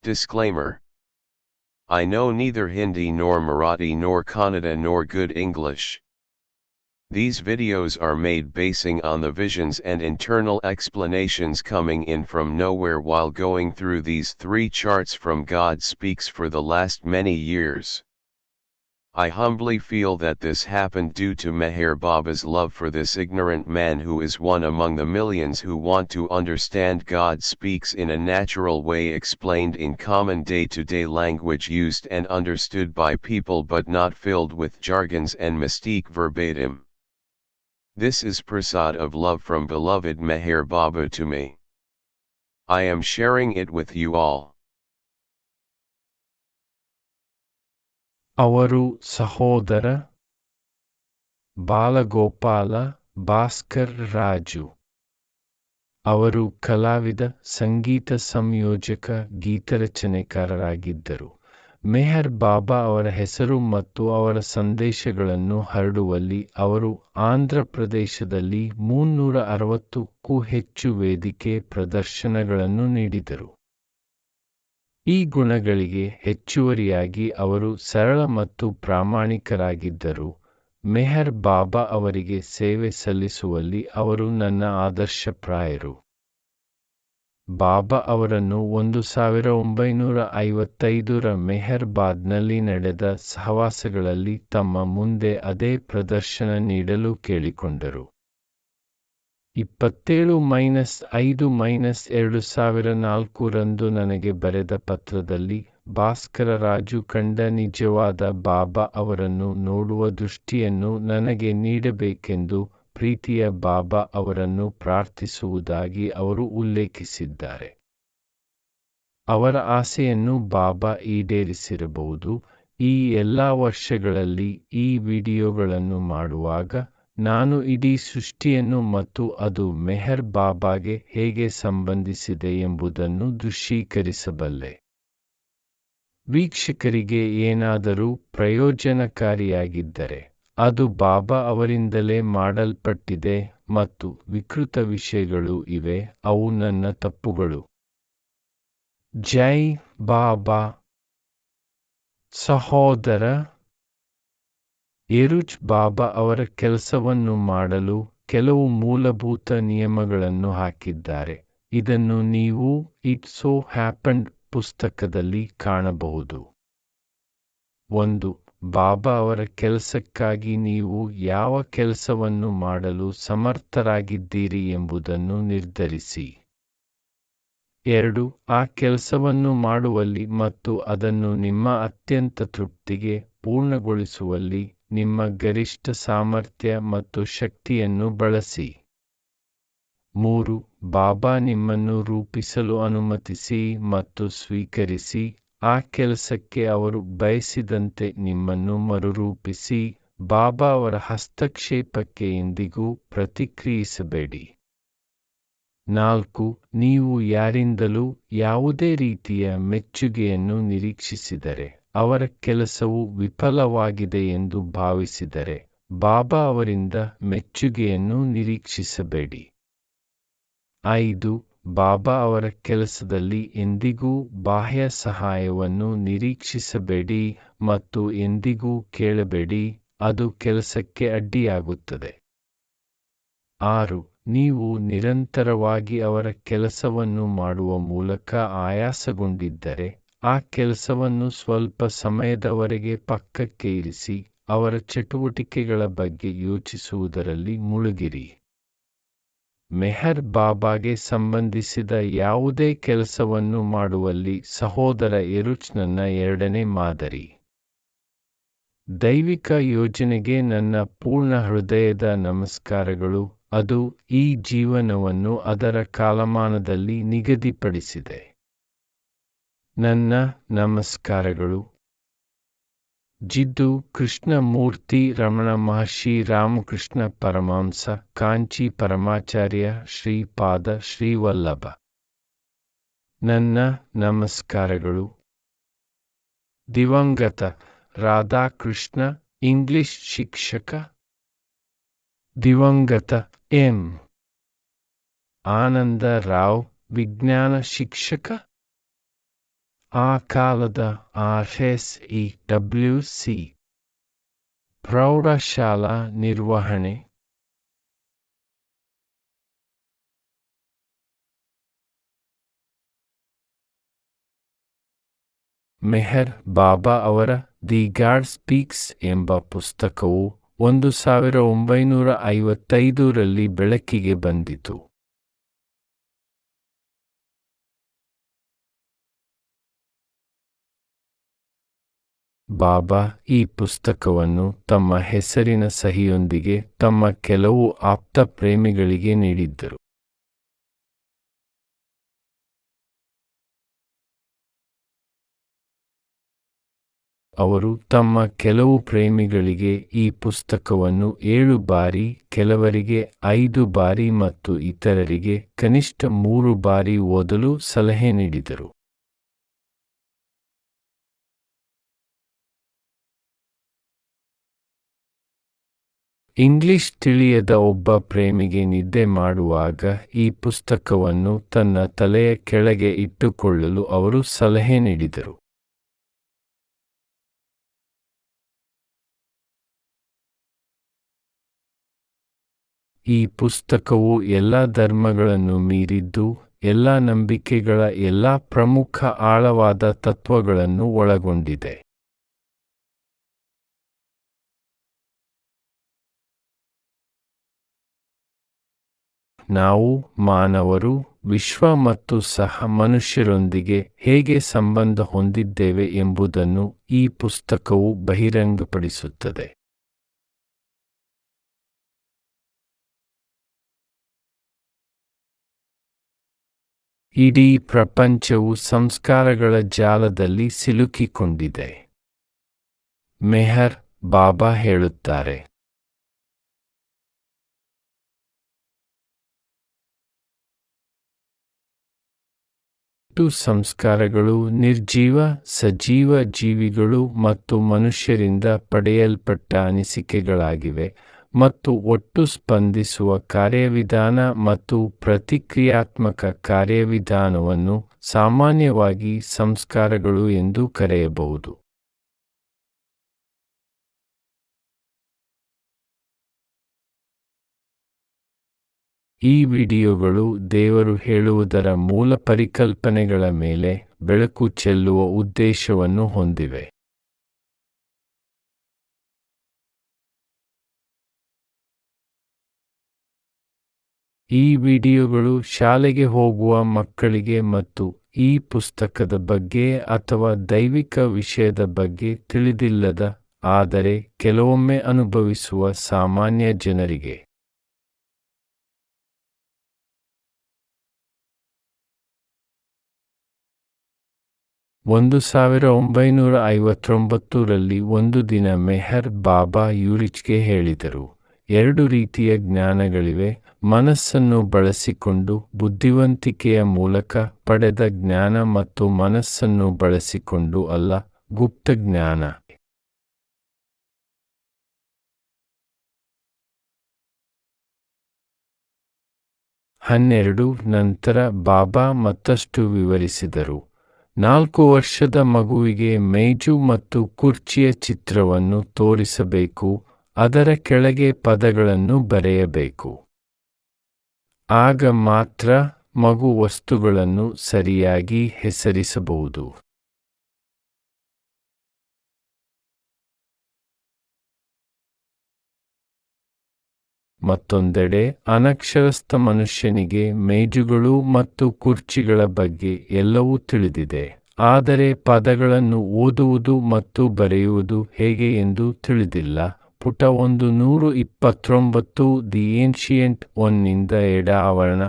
Disclaimer. I know neither Hindi nor Marathi nor Kannada nor good English. These videos are made basing on the visions and internal explanations coming in from nowhere while going through these 3 charts from God Speaks for the last many years. I humbly feel that this happened due to Meher Baba's love for this ignorant man who is one among the millions who want to understand God Speaks in a natural way explained in common day-to-day language used and understood by people but not filled with jargons and mystique verbatim. This is prasad of love from beloved Meher Baba to me. I am sharing it with you all. ಅವರು ಸಹೋದರ ಬಾಲಗೋಪಾಲ ಭಾಸ್ಕರ್ ರಾಜು. ಅವರು ಕಲಾವಿದ, ಸಂಗೀತ ಸಂಯೋಜಕ, ಗೀತರಚನೆಕಾರರಾಗಿದ್ದರು. ಮೆಹರ್ ಬಾಬಾ ಅವರ ಹೆಸರು ಮತ್ತು ಅವರ ಸಂದೇಶಗಳನ್ನು ಹರಡುವಲ್ಲಿ ಅವರು ಆಂಧ್ರ ಪ್ರದೇಶದಲ್ಲಿ 360ಕ್ಕೂ ಹೆಚ್ಚು ವೇದಿಕೆ ಪ್ರದರ್ಶನಗಳನ್ನು ನೀಡಿದರು. ಈ ಗುಣಗಳಿಗೆ ಹೆಚ್ಚುವರಿಯಾಗಿ ಅವರು ಸರಳ ಮತ್ತು ಪ್ರಾಮಾಣಿಕರಾಗಿದ್ದರು. ಮೆಹರ್ ಬಾಬಾ ಅವರಿಗೆ ಸೇವೆ ಸಲ್ಲಿಸುವಲ್ಲಿ ಅವರು ನನ್ನ ಆದರ್ಶಪ್ರಾಯರು. ಬಾಬಾ ಅವರನ್ನು 1955ರ ಮೆಹರ್ಬಾದ್ನಲ್ಲಿ ನಡೆದ ಸಹವಾಸಗಳಲ್ಲಿ ತಮ್ಮ ಮುಂದೆ ಅದೇ ಪ್ರದರ್ಶನ ನೀಡಲು ಕೇಳಿಕೊಂಡರು. 27-5-2004ರಂದು ನನಗೆ ಬರೆದ ಪತ್ರದಲ್ಲಿ ಭಾಸ್ಕರ ರಾಜು ಕಂಡ ನಿಜವಾದ ಬಾಬಾ ಅವರನ್ನು ನೋಡುವ ದೃಷ್ಟಿಯನ್ನು ನನಗೆ ನೀಡಬೇಕೆಂದು ಪ್ರೀತಿಯ ಬಾಬಾ ಅವರನ್ನು ಪ್ರಾರ್ಥಿಸುವುದಾಗಿ ಅವರು ಉಲ್ಲೇಖಿಸಿದ್ದಾರೆ. ಅವರ ಆಸೆಯನ್ನು ಬಾಬಾ ಈಡೇರಿಸಿರಬಹುದು. ಈ ಎಲ್ಲಾ ವರ್ಷಗಳಲ್ಲಿ ಈ ವಿಡಿಯೋಗಳನ್ನು ಮಾಡುವಾಗ ನಾನು ಇಡೀ ಸೃಷ್ಟಿಯನ್ನು ಮತ್ತು ಅದು ಮೆಹರ್ ಬಾಬಾಗೆ ಹೇಗೆ ಸಂಬಂಧಿಸಿದೆ ಎಂಬುದನ್ನು ದೃಶ್ಯೀಕರಿಸಬಲ್ಲೆ. ವೀಕ್ಷಕರಿಗೆ ಏನಾದರೂ ಪ್ರಯೋಜನಕಾರಿಯಾಗಿದ್ದರೆ ಅದು ಬಾಬಾ ಅವರಿಂದಲೇ ಮಾಡಲ್ಪಟ್ಟಿದೆ ಮತ್ತು ವಿಕೃತ ವಿಷಯಗಳು ಇವೆ, ಅವು ನನ್ನ ತಪ್ಪುಗಳು. ಜೈ ಬಾಬಾ. ಸಹೋದರ ಎರುಚ್ ಬಾಬಾ ಅವರ ಕೆಲಸವನ್ನು ಮಾಡಲು ಕೆಲವು ಮೂಲಭೂತ ನಿಯಮಗಳನ್ನು ಹಾಕಿದ್ದಾರೆ. ಇದನ್ನು ನೀವು ಇಟ್ ಸೋ ಹ್ಯಾಪನ್ಡ್ ಪುಸ್ತಕದಲ್ಲಿ ಕಾಣಬಹುದು. 1. ಬಾಬಾ ಅವರ ಕೆಲಸಕ್ಕಾಗಿ ನೀವು ಯಾವ ಕೆಲಸವನ್ನು ಮಾಡಲು ಸಮರ್ಥರಾಗಿದ್ದೀರಿ ಎಂಬುದನ್ನು ನಿರ್ಧರಿಸಿ. 2. ಆ ಕೆಲಸವನ್ನು ಮಾಡುವಲ್ಲಿ ಮತ್ತು ಅದನ್ನು ನಿಮ್ಮ ಅತ್ಯಂತ ತೃಪ್ತಿಗೆ ಪೂರ್ಣಗೊಳಿಸುವಲ್ಲಿ ನಿಮ್ಮ ಗರಿಷ್ಠ ಸಾಮರ್ಥ್ಯ ಮತ್ತು ಶಕ್ತಿಯನ್ನು ಬಳಸಿ. 3. ಬಾಬಾ ನಿಮ್ಮನ್ನು ರೂಪಿಸಲು ಅನುಮತಿಸಿ ಮತ್ತು ಸ್ವೀಕರಿಸಿ. ಆ ಕೆಲಸಕ್ಕೆ ಅವರು ಬಯಸಿದಂತೆ ನಿಮ್ಮನ್ನು ಮರುರೂಪಿಸಿ. ಬಾಬಾ ಅವರ ಹಸ್ತಕ್ಷೇಪಕ್ಕೆ ಎಂದಿಗೂ ಪ್ರತಿಕ್ರಿಯಿಸಬೇಡಿ. 4. ನೀವು ಯಾರಿಂದಲೂ ಯಾವುದೇ ರೀತಿಯ ಮೆಚ್ಚುಗೆಯನ್ನು ನಿರೀಕ್ಷಿಸಿದರೆ, ಅವರ ಕೆಲಸವು ವಿಫಲವಾಗಿದೆ ಎಂದು ಭಾವಿಸಿದರೆ, ಬಾಬಾ ಅವರಿಂದ ಮೆಚ್ಚುಗೆಯನ್ನು ನಿರೀಕ್ಷಿಸಬೇಡಿ. 5. ಬಾಬಾ ಅವರ ಕೆಲಸದಲ್ಲಿ ಎಂದಿಗೂ ಬಾಹ್ಯ ಸಹಾಯವನ್ನು ನಿರೀಕ್ಷಿಸಬೇಡಿ ಮತ್ತು ಎಂದಿಗೂ ಕೇಳಬೇಡಿ, ಅದು ಕೆಲಸಕ್ಕೆ ಅಡ್ಡಿಯಾಗುತ್ತದೆ. 6. ನೀವು ನಿರಂತರವಾಗಿ ಅವರ ಕೆಲಸವನ್ನು ಮಾಡುವ ಮೂಲಕ ಆಯಾಸಗೊಂಡಿದ್ದರೆ, ಆ ಕೆಲಸವನ್ನು ಸ್ವಲ್ಪ ಸಮಯದವರೆಗೆ ಪಕ್ಕಕ್ಕೆ ಇರಿಸಿ, ಅವರ ಚಟುವಟಿಕೆಗಳ ಬಗ್ಗೆ ಯೋಚಿಸುವುದರಲ್ಲಿ ಮುಳುಗಿರಿ. ಮೆಹರ್ ಬಾಬಾಗೆ ಸಂಬಂಧಿಸಿದ ಯಾವುದೇ ಕೆಲಸವನ್ನು ಮಾಡುವಲ್ಲಿ ಸಹೋದರ ಎರುಚ್ ನನ್ನ 2ನೇ ಮಾದರಿ. ದೈವಿಕ ಯೋಜನೆಗೆ ನನ್ನ ಪೂರ್ಣ ಹೃದಯದ ನಮಸ್ಕಾರಗಳು. ಅದು ಈ ಜೀವನವನ್ನು ಅದರ ಕಾಲಮಾನದಲ್ಲಿ ನಿಗದಿಪಡಿಸಿದೆ. ನನ್ನ ನಮಸ್ಕಾರಗಳು. ಜಿದ್ದು ಕೃಷ್ಣಮೂರ್ತಿ ರಮಣ ಮಹರ್ಷಿ ರಾಮಕೃಷ್ಣ ಪರಮಹಂಸ ಕಾಂಚಿ ಪರಮಾಚಾರ್ಯ ಶ್ರೀಪಾದ ಶ್ರೀವಲ್ಲಭ. ನನ್ನ ನಮಸ್ಕಾರಗಳು. ದಿವಂಗತ ರಾಧಾಕೃಷ್ಣ ಇಂಗ್ಲಿಷ್ ಶಿಕ್ಷಕ. ದಿವಂಗತ ಎಂ. ಆನಂದ ರಾವ್ ವಿಜ್ಞಾನ ಶಿಕ್ಷಕ. ಆ ಕಾಲದ RSEWC ಪ್ರೌಢಶಾಲಾ ನಿರ್ವಹಣೆ ಮೆಹರ್ ಬಾಬಾ ಅವರ ದಿ ಗಾಡ್ ಸ್ಪೀಕ್ಸ್ ಎಂಬ ಪುಸ್ತಕವು 1955ರಲ್ಲಿ ಬೆಳಕಿಗೆ ಬಂದಿತು. ಬಾಬಾ ಈ ಪುಸ್ತಕವನ್ನು ತಮ್ಮ ಹೆಸರಿನ ಸಹಿಯೊಂದಿಗೆ ತಮ್ಮ ಕೆಲವು ಆಪ್ತ ಪ್ರೇಮಿಗಳಿಗೆ ನೀಡಿದ್ದರು. ಅವರು ತಮ್ಮ ಕೆಲವು ಪ್ರೇಮಿಗಳಿಗೆ ಈ ಪುಸ್ತಕವನ್ನು 7 ಬಾರಿ, ಕೆಲವರಿಗೆ 5 ಬಾರಿ ಮತ್ತು ಇತರರಿಗೆ ಕನಿಷ್ಠ 3 ಬಾರಿ ಓದಲು ಸಲಹೆ ನೀಡಿದರು. ಇಂಗ್ಲಿಷ್ ತಿಳಿಯದ ಒಬ್ಬ ಪ್ರೇಮಿಗೆ ನಿದ್ದೆ ಮಾಡುವಾಗ ಈ ಪುಸ್ತಕವನ್ನು ತನ್ನ ತಲೆಯ ಕೆಳಗೆ ಇಟ್ಟುಕೊಳ್ಳಲು ಅವರು ಸಲಹೆ ನೀಡಿದರು. ಈ ಪುಸ್ತಕವು ಎಲ್ಲ ಧರ್ಮಗಳನ್ನು ಮೀರಿದ್ದು, ಎಲ್ಲ ನಂಬಿಕೆಗಳ ಎಲ್ಲ ಪ್ರಮುಖ ಆಳವಾದ ತತ್ವಗಳನ್ನು ಒಳಗೊಂಡಿದೆ. ನಾವು ಮಾನವರು ವಿಶ್ವ ಮತ್ತು ಸಹ ಮನುಷ್ಯರೊಂದಿಗೆ ಹೇಗೆ ಸಂಬಂಧ ಹೊಂದಿದ್ದೇವೆ ಎಂಬುದನ್ನು ಈ ಪುಸ್ತಕವು ಬಹಿರಂಗಪಡಿಸುತ್ತದೆ. ಇಡೀ ಪ್ರಪಂಚವು ಸಂಸ್ಕಾರಗಳ ಜಾಲದಲ್ಲಿ ಸಿಲುಕಿಕೊಂಡಿದೆ. ಮೆಹರ್ ಬಾಬಾ ಹೇಳುತ್ತಾರೆ, ಸಂಸ್ಕಾರಗಳು ನಿರ್ಜೀವ, ಸಜೀವ ಜೀವಿಗಳು ಮತ್ತು ಮನುಷ್ಯರಿಂದ ಪಡೆಯಲ್ಪಟ್ಟ ಅನಿಸಿಕೆಗಳಾಗಿವೆ ಮತ್ತು ಒಟ್ಟು ಸ್ಪಂದಿಸುವ ಕಾರ್ಯವಿಧಾನ ಮತ್ತು ಪ್ರತಿಕ್ರಿಯಾತ್ಮಕ ಕಾರ್ಯವಿಧಾನವನ್ನು ಸಾಮಾನ್ಯವಾಗಿ ಸಂಸ್ಕಾರಗಳು ಎಂದು ಕರೆಯಬಹುದು. ಈ ವಿಡಿಯೋಗಳು ದೇವರು ಹೇಳುವುದರ ಮೂಲ ಪರಿಕಲ್ಪನೆಗಳ ಮೇಲೆ ಬೆಳಕು ಚೆಲ್ಲುವ ಉದ್ದೇಶವನ್ನು ಹೊಂದಿವೆ. ಈ ವಿಡಿಯೋಗಳು ಶಾಲೆಗೆ ಹೋಗುವ ಮಕ್ಕಳಿಗೆ ಮತ್ತು ಈ ಪುಸ್ತಕದ ಬಗ್ಗೆ ಅಥವಾ ದೈವಿಕ ವಿಷಯದ ಬಗ್ಗೆ ತಿಳಿದಿಲ್ಲದ ಆದರೆ ಕೆಲವೊಮ್ಮೆ ಅನುಭವಿಸುವ ಸಾಮಾನ್ಯ ಜನರಿಗೆ. 1959ರಲ್ಲಿ ಒಂದು ದಿನ ಮೆಹರ್ ಬಾಬಾ ಯೂರಿಚ್ಗೆ ಹೇಳಿದರು, 2 ರೀತಿಯ ಜ್ಞಾನಗಳಿವೆ, ಮನಸ್ಸನ್ನು ಬಳಸಿಕೊಂಡು ಬುದ್ಧಿವಂತಿಕೆಯ ಮೂಲಕ ಪಡೆದ ಜ್ಞಾನ ಮತ್ತು ಮನಸ್ಸನ್ನು ಬಳಸಿಕೊಂಡು ಅಲ್ಲ, ಗುಪ್ತ ಜ್ಞಾನ. ನಂತರ ಬಾಬಾ ಮತ್ತಷ್ಟು ವಿವರಿಸಿದರು, 4 ವರ್ಷದ ಮಗುವಿಗೆ ಮೇಜು ಮತ್ತು ಕುರ್ಚಿಯ ಚಿತ್ರವನ್ನು ತೋರಿಸಬೇಕು, ಅದರ ಕೆಳಗೆ ಪದಗಳನ್ನು ಬರೆಯಬೇಕು. ಆಗ ಮಾತ್ರ ಮಗು ವಸ್ತುಗಳನ್ನು ಸರಿಯಾಗಿ ಹೆಸರಿಸಬಹುದು. ಮತ್ತೊಂದೆಡೆ ಅನಕ್ಷರಸ್ಥ ಮನುಷ್ಯನಿಗೆ ಮೇಜುಗಳು ಮತ್ತು ಕುರ್ಚಿಗಳ ಬಗ್ಗೆ ಎಲ್ಲವೂ ತಿಳಿದಿದೆ, ಆದರೆ ಪದಗಳನ್ನು ಓದುವುದು ಮತ್ತು ಬರೆಯುವುದು ಹೇಗೆ ಎಂದು ತಿಳಿದಿಲ್ಲ. ಪುಟ 129 ದಿ ಏನ್ಷಿಯಂಟ್ ಒನ್ನಿಂದ ಎಡ ಆವರಣ.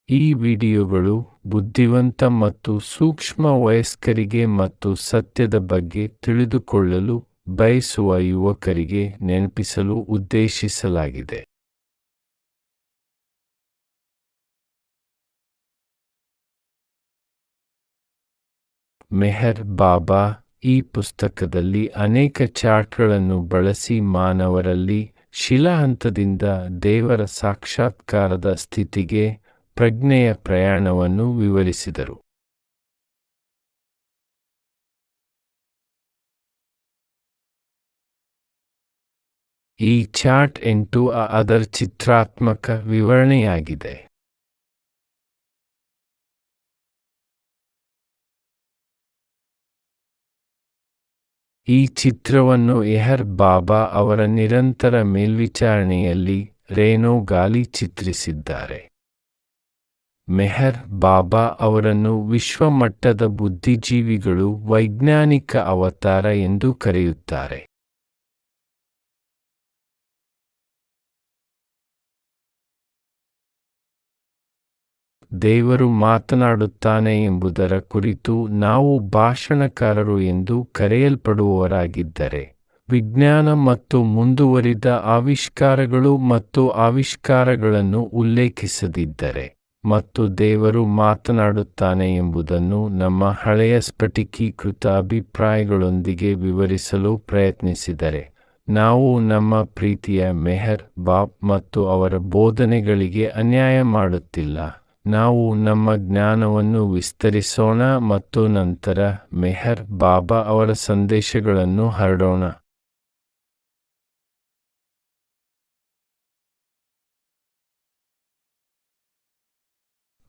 ಈ ವಿಡಿಯೋಗಳು ಬುದ್ಧಿವಂತ ಮತ್ತು ಸೂಕ್ಷ್ಮ ವಯಸ್ಕರಿಗೆ ಮತ್ತು ಸತ್ಯದ ಬಗ್ಗೆ ತಿಳಿದುಕೊಳ್ಳಲು ಬಯಸುವ ಯುವಕರಿಗೆ ನೆನಪಿಸಲು ಉದ್ದೇಶಿಸಲಾಗಿದೆ. ಮೆಹರ್ ಬಾಬಾ ಈ ಪುಸ್ತಕದಲ್ಲಿ ಅನೇಕ ಚಾರ್ಟ್ಗಳನ್ನು ಬಳಸಿ ಮಾನವರಲ್ಲಿ ಶಿಲಾ ಹಂತದಿಂದ ದೇವರ ಸಾಕ್ಷಾತ್ಕಾರದ ಸ್ಥಿತಿಗೆ ಪ್ರಜ್ಞೆಯ ಪ್ರಯಾಣವನ್ನು ವಿವರಿಸಿದರು. ಈ ಚಾರ್ಟ್ 8 ಅದರ ಚಿತ್ರಾತ್ಮಕ ವಿವರಣೆಯಾಗಿದೆ. ಈ ಚಿತ್ರವನ್ನು ಎಹರ್ ಬಾಬಾ ಅವರ ನಿರಂತರ ಮೇಲ್ವಿಚಾರಣೆಯಲ್ಲಿ ರೇನೋ ಗಾಲಿ ಚಿತ್ರಿಸಿದ್ದಾರೆ. ಮೆಹರ್ ಬಾಬಾ ಅವರನ್ನು ವಿಶ್ವಮಟ್ಟದ ಬುದ್ಧಿಜೀವಿಗಳು ವೈಜ್ಞಾನಿಕ ಅವತಾರ ಎಂದು ಕರೆಯುತ್ತಾರೆ. ದೇವರು ಮಾತನಾಡುತ್ತಾನೆ ಎಂಬುದರ ಕುರಿತು ನಾವು ಭಾಷಣಕಾರರು ಎಂದು ಕರೆಯಲ್ಪಡುವವರಾಗಿದ್ದರೆ, ವಿಜ್ಞಾನ ಮತ್ತು ಮುಂದುವರಿದ ಆವಿಷ್ಕಾರಗಳು ಮತ್ತು ಆವಿಷ್ಕಾರಗಳನ್ನು ಉಲ್ಲೇಖಿಸದಿದ್ದರೆ, ಮತ್ತು ದೇವರು ಮಾತನಾಡುತ್ತಾನೆ ಎಂಬುದನ್ನು ನಮ್ಮ ಹಳೆಯ ಸ್ಫಟಿಕೀಕೃತ ಅಭಿಪ್ರಾಯಗಳೊಂದಿಗೆ ವಿವರಿಸಲು ಪ್ರಯತ್ನಿಸಿದರೆ, ನಾವು ನಮ್ಮ ಪ್ರೀತಿಯ ಮೆಹರ್ ಬಾಬ್ ಮತ್ತು ಅವರ ಬೋಧನೆಗಳಿಗೆ ಅನ್ಯಾಯ ಮಾಡುತ್ತಿಲ್ಲ. ನಾವು ನಮ್ಮ ಜ್ಞಾನವನ್ನು ವಿಸ್ತರಿಸೋಣ ಮತ್ತು ನಂತರ ಮೆಹರ್ ಬಾಬಾ ಅವರ ಸಂದೇಶಗಳನ್ನು ಹರಡೋಣ.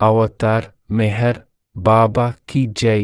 ಅವತಾರ್ ಮೆಹರ್ ಬಾಬಾ ಕಿ ಜೈ.